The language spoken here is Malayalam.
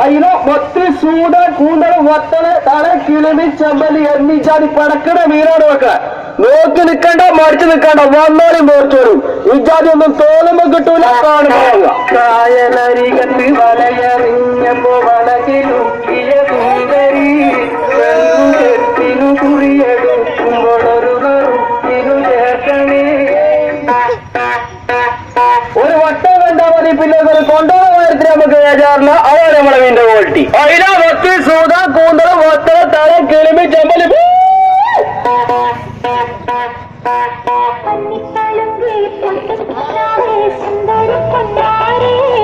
അയില മത്തി സൂട കൂന്തൽ വത്തല് തല കിളിമി ചെമ്പലി എന്നീ ജാതി പടക്കണ മീനാണ് വെക്കാൻ നോക്കി നിൽക്കണ്ട മടിച്ചു നിൽക്കണ്ട വന്നാലും മോർച്ചോളും ഈ ജാതി ഒന്നും തോന്നുമ്പോ കിട്ടൂല കാണുമ്പോ കായലരികത്ത് വലയറിഞ്ഞപ്പോ വളകിലുക്കിയ സുന്ദരി കുറിയെടുക്കുമ്പോൾ ഒരു നറുക്കിനു ചേർക്കണേ ഒരു വട്ടം കണ്ടാൽ മതി പിന്നെ കൊണ്ടുപോകുന്ന കാര്യത്തിൽ നമുക്ക് ഏജാറില്ല അതാണ് നമ്മുടെ മീൻ്റെ ക്വാളിറ്റി അയില മത്തി സൂത കൂന്തൽ വത്തല തല കിളിമി ചെമ്പലി സുന്ദരി